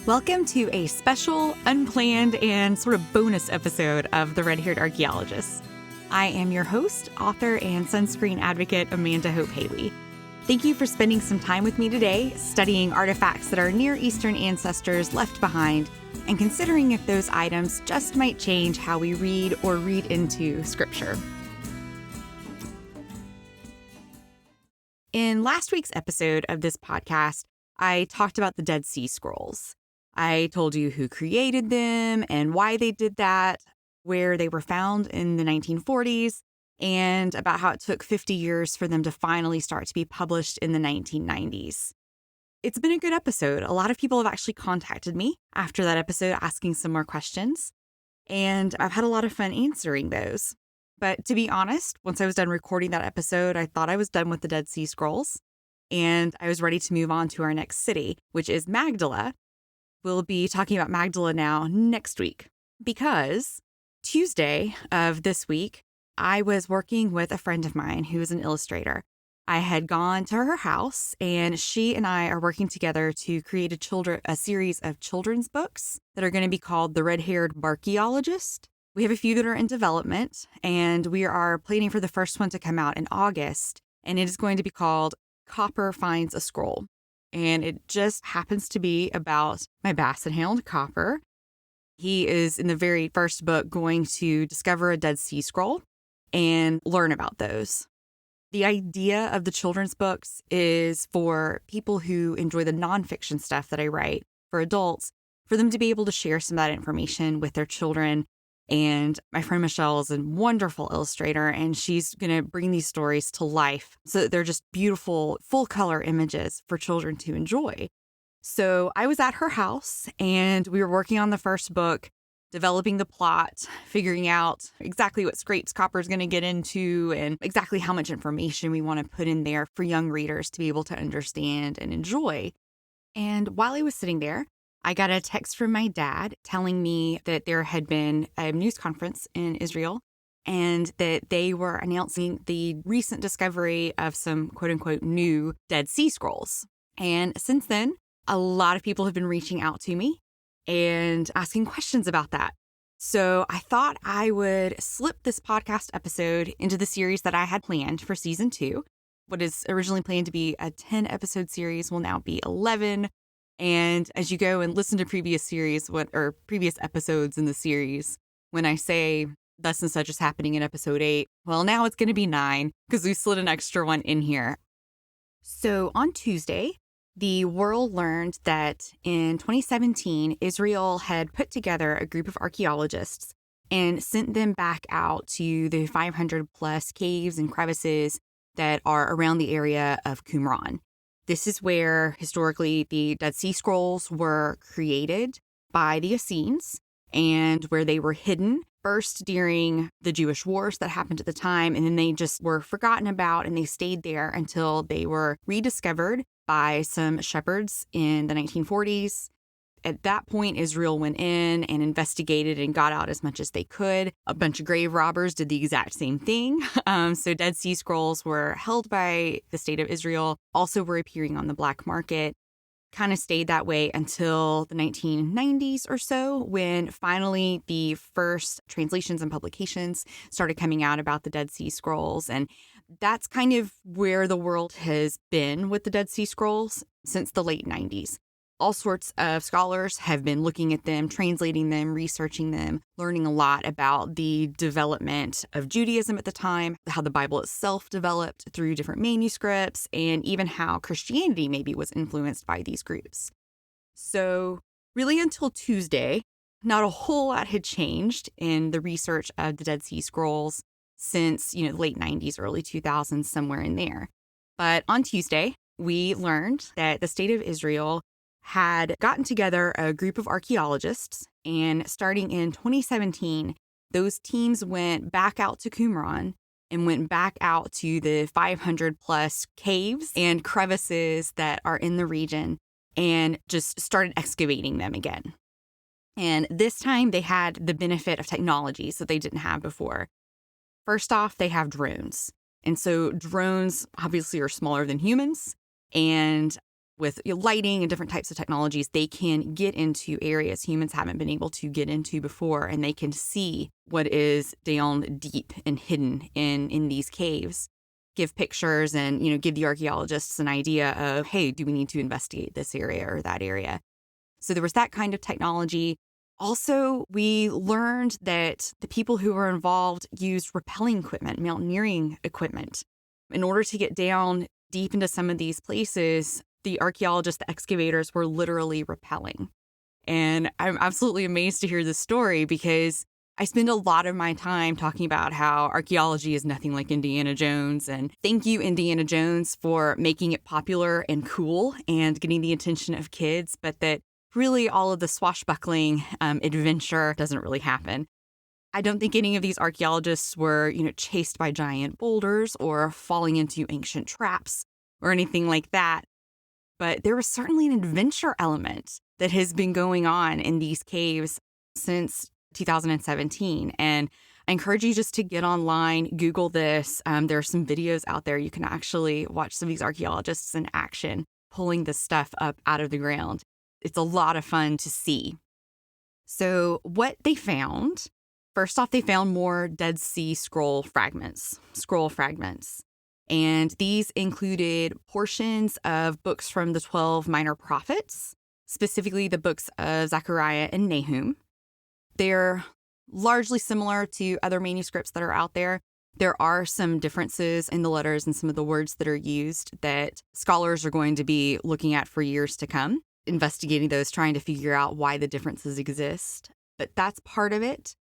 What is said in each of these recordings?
Welcome to a special, unplanned, and sort of bonus episode of The Red-Haired Archaeologist. I am your host, author, and sunscreen advocate, Amanda Hope Haley. Thank you for spending some time with me today, studying artifacts that our Near Eastern ancestors left behind, and considering if those items just might change how we read or read into Scripture. In last week's episode of this podcast, I talked about the Dead Sea Scrolls. I told you who created them and why they did that, where they were found in the 1940s, and about how it took 50 years for them to finally start to be published in the 1990s. It's been a good episode. A lot of people have actually contacted me after that episode asking some more questions, and I've had a lot of fun answering those. But to be honest, once I was done recording that episode, I thought I was done with the Dead Sea Scrolls, and I was ready to move on to our next city, which is Magdala. We'll be talking about Magdala now next week, because Tuesday of this week, I was working with a friend of mine who is an illustrator. I had gone to her house, and she and I are working together to create a series of children's books that are going to be called The Red-Haired Archaeologist. We have a few that are in development, and we are planning for the first one to come out in August, and it is going to be called Copper Finds a Scroll. And it just happens to be about my basset hound, Copper. He is, in the very first book, going to discover a Dead Sea Scroll and learn about those. The idea of the children's books is for people who enjoy the nonfiction stuff that I write for adults, for them to be able to share some of that information with their children. And my friend Michelle is a wonderful illustrator, and she's going to bring these stories to life so that they're just beautiful, full-color images for children to enjoy. So I was at her house, and we were working on the first book, developing the plot, figuring out exactly what scrapes Copper's going to get into, and exactly how much information we want to put in there for young readers to be able to understand and enjoy. And while I was sitting there, I got a text from my dad telling me that there had been a news conference in Israel and that they were announcing the recent discovery of some quote-unquote new Dead Sea Scrolls. And since then, a lot of people have been reaching out to me and asking questions about that. So I thought I would slip this podcast episode into the series that I had planned for season 2. What is originally planned to be a 10-episode series will now be 11. And as you go and listen to previous episodes in the series, when I say thus and such is happening in episode 8, well, now it's going to be 9 because we slid an extra one in here. So on Tuesday, the world learned that in 2017, Israel had put together a group of archaeologists and sent them back out to the 500 plus caves and crevices that are around the area of Qumran. This is where, historically, the Dead Sea Scrolls were created by the Essenes and where they were hidden first during the Jewish wars that happened at the time, and then they just were forgotten about, and they stayed there until they were rediscovered by some shepherds in the 1940s. At that point, Israel went in and investigated and got out as much as they could. A bunch of grave robbers did the exact same thing. So Dead Sea Scrolls were held by the state of Israel, also were appearing on the black market, kind of stayed that way until the 1990s or so, when finally the first translations and publications started coming out about the Dead Sea Scrolls. And that's kind of where the world has been with the Dead Sea Scrolls since the late 90s. All sorts of scholars have been looking at them, translating them, researching them, learning a lot about the development of Judaism at the time, how the Bible itself developed through different manuscripts, and even how Christianity maybe was influenced by these groups. So really until Tuesday, not a whole lot had changed in the research of the Dead Sea Scrolls since, the late 90s, early 2000s, somewhere in there. But on Tuesday, we learned that the state of Israel had gotten together a group of archaeologists, and starting in 2017, those teams went back out to Qumran and went back out to the 500 plus caves and crevices that are in the region and just started excavating them again. And this time they had the benefit of technologies that they didn't have before. First off, they have drones. And so drones obviously are smaller than humans, and with lighting and different types of technologies, they can get into areas humans haven't been able to get into before, and they can see what is down deep and hidden in these caves. Give pictures and, give the archaeologists an idea of, hey, do we need to investigate this area or that area? So there was that kind of technology. Also, we learned that the people who were involved used rappelling equipment, mountaineering equipment. In order to get down deep into some of these places, the archaeologists, the excavators were literally rappelling. And I'm absolutely amazed to hear this story because I spend a lot of my time talking about how archaeology is nothing like Indiana Jones. And thank you, Indiana Jones, for making it popular and cool and getting the attention of kids, but that really all of the swashbuckling adventure doesn't really happen. I don't think any of these archaeologists were, chased by giant boulders or falling into ancient traps or anything like that. But there was certainly an adventure element that has been going on in these caves since 2017. And I encourage you just to get online, Google this. There are some videos out there. You can actually watch some of these archaeologists in action, pulling this stuff up out of the ground. It's a lot of fun to see. So what they found, first off, they found more Dead Sea scroll fragments. And these included portions of books from the 12 minor prophets, specifically the books of Zechariah and Nahum. They're largely similar to other manuscripts that are out there. There are some differences in the letters and some of the words that are used that scholars are going to be looking at for years to come, investigating those, trying to figure out why the differences exist. But that's part of it.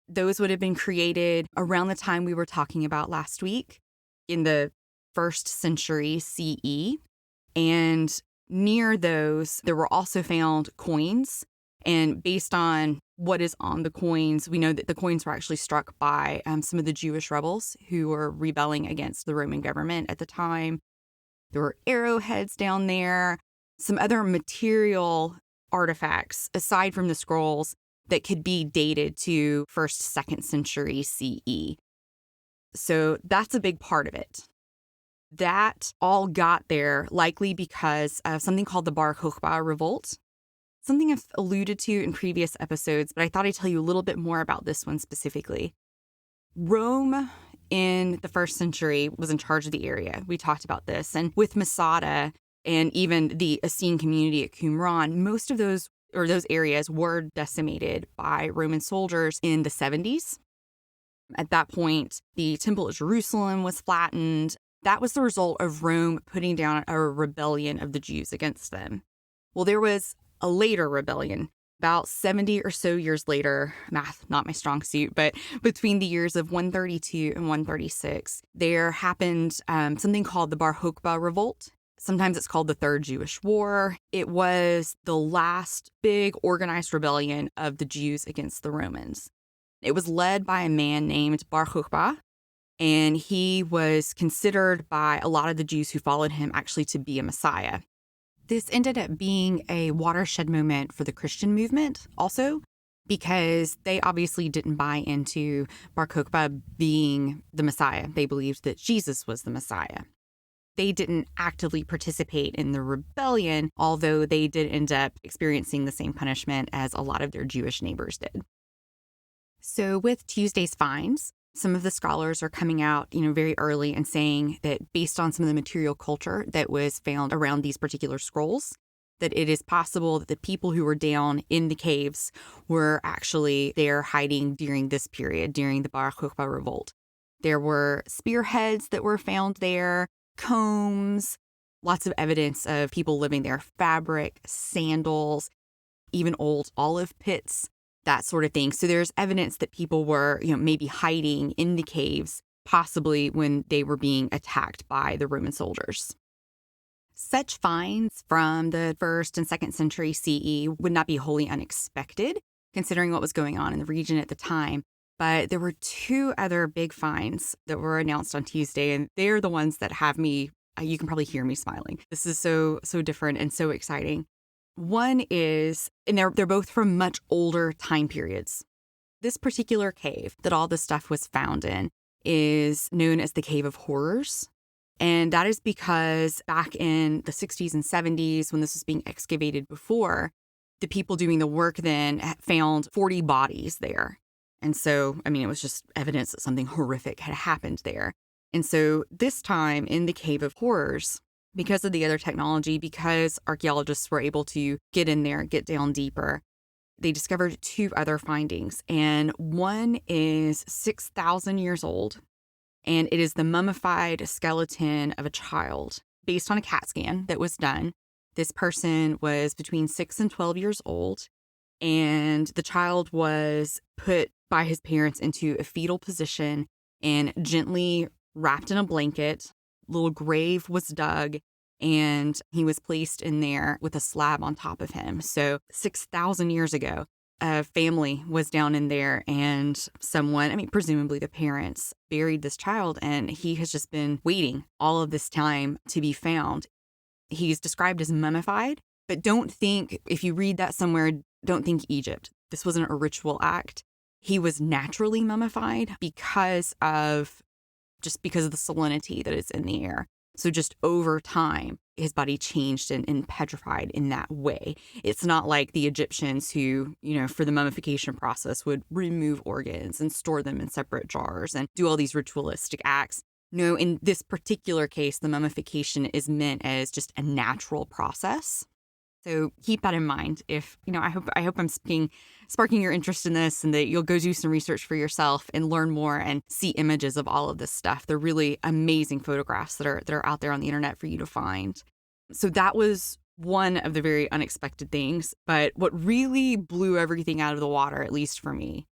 Those would have been created around the time we were talking about last week, in the 1st century CE. And near those, there were also found coins. And based on what is on the coins, we know that the coins were actually struck by some of the Jewish rebels who were rebelling against the Roman government at the time. There were arrowheads down there, some other material artifacts aside from the scrolls that could be dated to 1st, 2nd century CE. So that's a big part of it. That all got there likely because of something called the Bar Kokhba revolt, something I've alluded to in previous episodes, but I thought I'd tell you a little bit more about this one specifically. Rome in the 1st century was in charge of the area. We talked about this. And with Masada and even the Essene community at Qumran, most of those areas were decimated by Roman soldiers in the 70s. At that point, the Temple at Jerusalem was flattened. That was the result of Rome putting down a rebellion of the Jews against them. Well, there was a later rebellion, about 70 or so years later, math not my strong suit, but between the years of 132 and 136, there happened something called the Bar Kokhba revolt. Sometimes it's called the Third Jewish War. It was the last big organized rebellion of the Jews against the Romans. It was led by a man named Bar Kokhba, and he was considered by a lot of the Jews who followed him actually to be a Messiah. This ended up being a watershed moment for the Christian movement also, because they obviously didn't buy into Bar Kokhba being the Messiah. They believed that Jesus was the Messiah. They didn't actively participate in the rebellion, although they did end up experiencing the same punishment as a lot of their Jewish neighbors did. So with Tuesday's finds, some of the scholars are coming out, very early and saying that based on some of the material culture that was found around these particular scrolls, that it is possible that the people who were down in the caves were actually there hiding during this period, during the Bar Kokhba revolt. There were spearheads that were found there, combs, lots of evidence of people living there, fabric, sandals, even old olive pits, that sort of thing. So there's evidence that people were, maybe hiding in the caves, possibly when they were being attacked by the Roman soldiers. Such finds from the 1st and 2nd century CE would not be wholly unexpected, considering what was going on in the region at the time. But there were 2 other big finds that were announced on Tuesday, and they're the ones that have me, you can probably hear me smiling. This is so different and so exciting. One is, and they're both from much older time periods. This particular cave that all this stuff was found in is known as the Cave of Horrors. And that is because back in the 60s and 70s, when this was being excavated before, the people doing the work then found 40 bodies there. And so, I mean, it was just evidence that something horrific had happened there. And so this time in the Cave of Horrors, because of the other technology, because archaeologists were able to get in there, get down deeper, they discovered 2 other findings. And one is 6,000 years old, and it is the mummified skeleton of a child based on a CAT scan that was done. This person was between 6 and 12 years old, and the child was put by his parents into a fetal position and gently wrapped in a blanket. Little grave was dug, and he was placed in there with a slab on top of him. So 6,000 years ago, a family was down in there, and someone, I mean, presumably the parents, buried this child, and he has just been waiting all of this time to be found. He's described as mummified, but don't think, if you read that somewhere, don't think Egypt. This wasn't a ritual act. He was naturally mummified because of the salinity that is in the air. So just over time, his body changed and petrified in that way. It's not like the Egyptians who, for the mummification process would remove organs and store them in separate jars and do all these ritualistic acts. No, in this particular case, the mummification is meant as just a natural process. So keep that in mind. If, I hope I'm sparking your interest in this, and that you'll go do some research for yourself and learn more and see images of all of this stuff. They're really amazing photographs that are out there on the internet for you to find. So that was one of the very unexpected things. But what really blew everything out of the water, at least for me,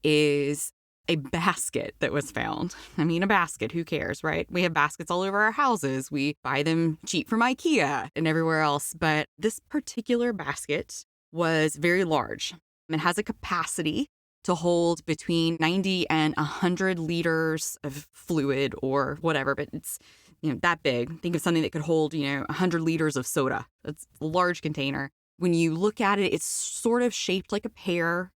is a basket that was found. I mean, a basket, who cares, right? We have baskets all over our houses. We buy them cheap from IKEA and everywhere else. But this particular basket was very large. It has a capacity to hold between 90 and 100 liters of fluid or whatever, but it's that big. Think of something that could hold 100 liters of soda. It's a large container. When you look at it, it's sort of shaped like a pear,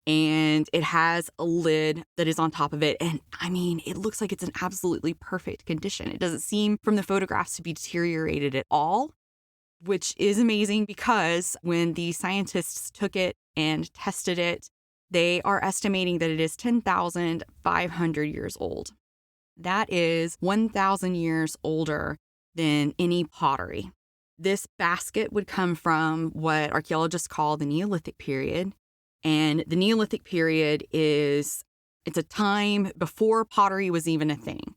and it has a lid that is on top of it. And I mean, it looks like it's in absolutely perfect condition. It doesn't seem from the photographs to be deteriorated at all, which is amazing, because when the scientists took it and tested it, they are estimating that it is 10,500 years old. That is 1,000 years older than any pottery. This basket would come from what archaeologists call the Neolithic period. And the Neolithic period it's a time before pottery was even a thing.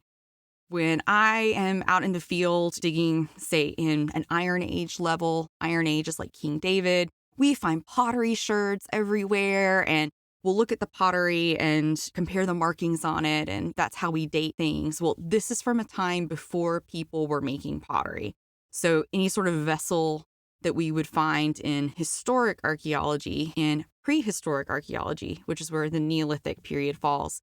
When I am out in the field digging, say, in an Iron Age level, Iron Age is like King David, we find pottery sherds everywhere, and we'll look at the pottery and compare the markings on it, and that's how we date things. Well, this is from a time before people were making pottery. So any sort of vessel that we would find in historic archaeology and prehistoric archaeology, which is where the Neolithic period falls,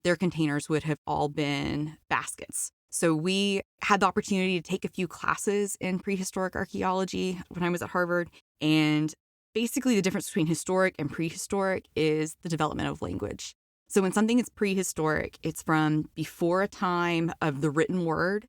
their containers would have all been baskets. So we had the opportunity to take a few classes in prehistoric archaeology when I was at Harvard. And basically the difference between historic and prehistoric is the development of language. So when something is prehistoric, it's from before a time of the written word.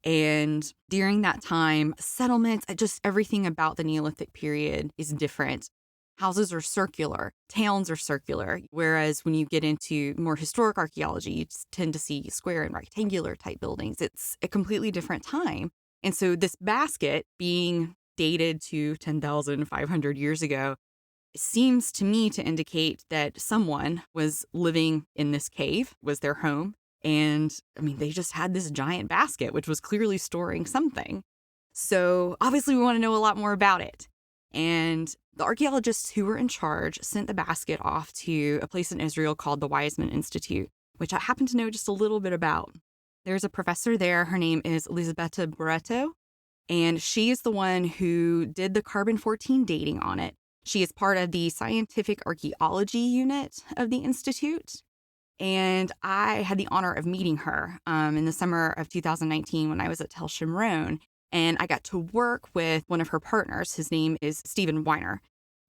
And during that time, settlements, just everything about the Neolithic period is different. Houses are circular, towns are circular, whereas when you get into more historic archaeology, you tend to see square and rectangular type buildings. It's a completely different time. And so this basket being dated to 10,500 years ago seems to me to indicate that someone was living in this cave, was their home. And I mean, they just had this giant basket, which was clearly storing something. So obviously we want to know a lot more about it. And the archaeologists who were in charge sent the basket off to a place in Israel called the Weizmann Institute, which I happen to know just a little bit about. There's a professor there. Her name is Elisabetta Barreto, and she is the one who did the carbon-14 dating on it. She is part of the scientific archaeology unit of the Institute. And I had the honor of meeting her in the summer of 2019 when I was at Qumran. And I got to work with one of her partners. His name is Stephen Weiner.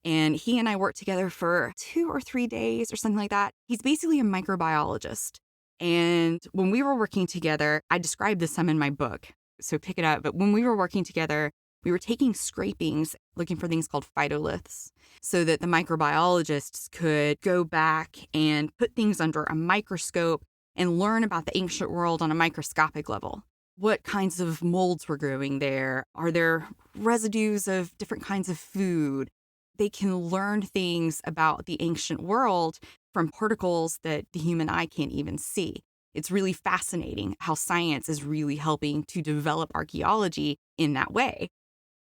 And he and I worked together for 2 or 3 days or something like that. He's basically a microbiologist. And when we were working together, I described this some in my book, so pick it up. But when we were working together, we were taking scrapings, looking for things called phytoliths, so that the microbiologists could go back and put things under a microscope and learn about the ancient world on a microscopic level. What kinds of molds were growing there? Are there residues of different kinds of food? They can learn things about the ancient world from particles that the human eye can't even see. It's really fascinating how science is really helping to develop archaeology in that way.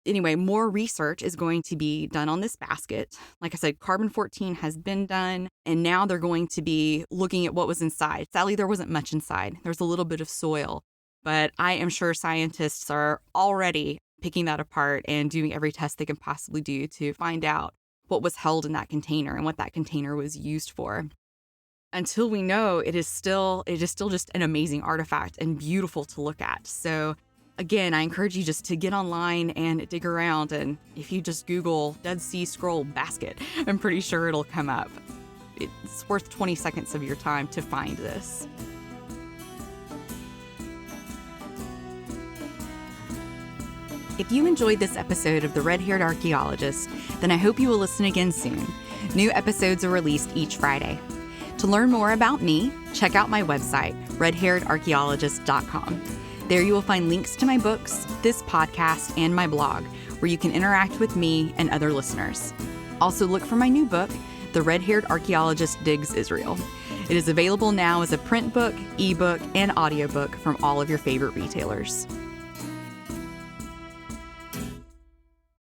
Anyway, more research is going to be done on this basket. Like I said, carbon-14 has been done, and now they're going to be looking at what was inside. Sadly, there wasn't much inside. There's a little bit of soil, but I am sure scientists are already picking that apart and doing every test they can possibly do to find out what was held in that container and what that container was used for. Until we know, it is still just an amazing artifact and beautiful to look at. So again, I encourage you just to get online and dig around, and if you just Google Dead Sea Scroll basket, I'm pretty sure it'll come up. It's worth 20 seconds of your time to find this. If you enjoyed this episode of The Red-Haired Archaeologist, then I hope you will listen again soon. New episodes are released each Friday. To learn more about me, check out my website, redhairedarchaeologist.com. There you will find links to my books, this podcast, and my blog, where you can interact with me and other listeners. Also look for my new book, The Red-Haired Archaeologist Digs Israel. It is available now as a print book, ebook, and audiobook from all of your favorite retailers.